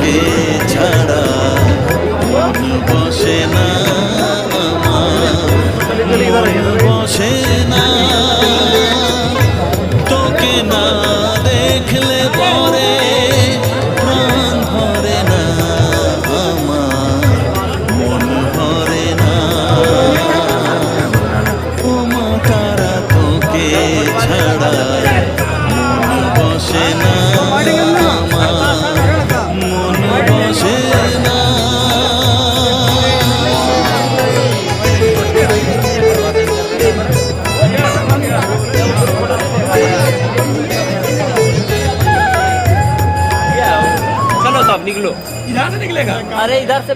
তোকে ছাড়া মন বসে না আমার, মন বসে না তোকে না দেখলে পরে প্রাণ ভরে না আমার, মন ভরে না ও মা তারা তোকে ছাড়া মন বসে না আমার, মন বসে না। चलो सब निकलो, इधर से निकलेगा। अरे इधर से